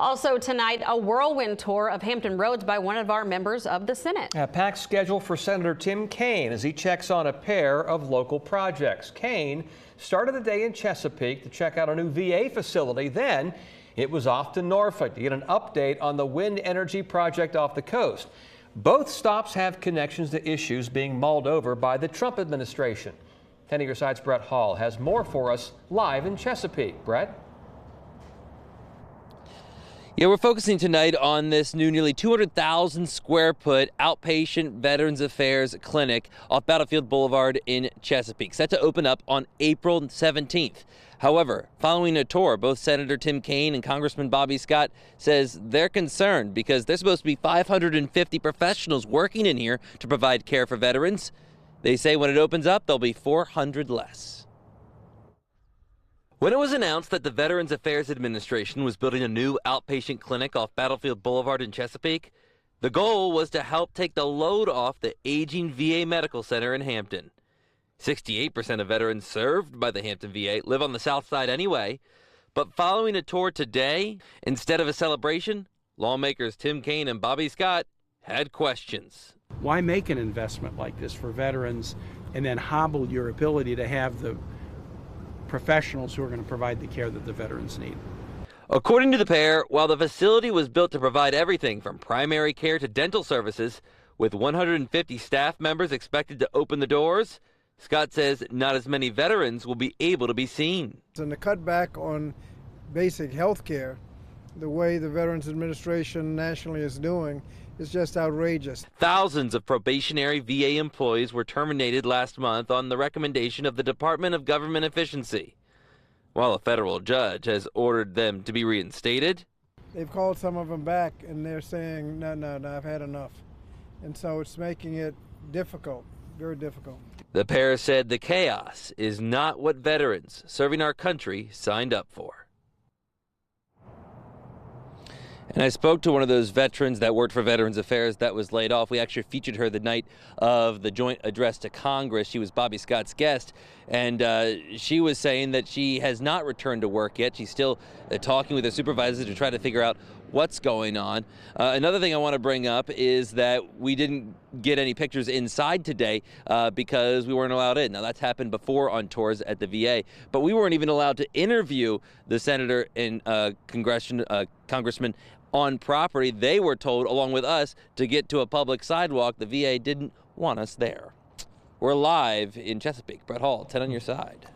Also tonight, a whirlwind tour of Hampton Roads by one of our members of the Senate. A packed schedule for Senator Tim Kaine as he checks on a pair of local projects. Kaine started the day in Chesapeake to check out a new VA facility. Then it was off to Norfolk to get an update on the wind energy project off the coast. Both stops have connections to issues being mulled over by the Trump administration. 10 Your Side's Brett Hall has more for us live in Chesapeake. Brett? Yeah, we're focusing tonight on this new nearly 200,000 square foot outpatient Veterans Affairs clinic off Battlefield Boulevard in Chesapeake, set to open up on April 17th. However, following a tour, both Senator Tim Kaine and Congressman Bobby Scott says they're concerned because there's supposed to be 550 professionals working in here to provide care for veterans. They say when it opens up, there'll be 400 less. When it was announced that the Veterans Affairs Administration was building a new outpatient clinic off Battlefield Boulevard in Chesapeake, the goal was to help take the load off the aging VA Medical Center in Hampton. 68% of veterans served by the Hampton VA live on the south side anyway, but following a tour today, instead of a celebration, lawmakers Tim Kaine and Bobby Scott had questions. Why make an investment like this for veterans and then hobble your ability to have the professionals who are going to provide the care that the veterans need? According to the pair, while the facility was built to provide everything from primary care to dental services, with 150 staff members expected to open the doors, Scott says not as many veterans will be able to be seen. And to cut back on basic health care, the way the Veterans Administration nationally is doing, is just outrageous. Thousands of probationary VA employees were terminated last month on the recommendation of the Department of Government Efficiency, while a federal judge has ordered them to be reinstated. They've called some of them back and they're saying, no, I've had enough. And so it's making it difficult, very difficult. The pair said the chaos is not what veterans serving our country signed up for. And I spoke to one of those veterans that worked for Veterans Affairs that was laid off. We actually featured her the night of the joint address to Congress. She was Bobby Scott's guest, and she was saying that she has not returned to work yet. She's still talking with her supervisors to try to figure out what's going on. Another thing I want to bring up is that we didn't get any pictures inside today because we weren't allowed in. Now, that's happened before on tours at the VA, but we weren't even allowed to interview the senator and congressman on property. They were told, along with us, to get to a public sidewalk. The VA didn't want us there. We're live in Chesapeake. Brett Hall, 10 on your side.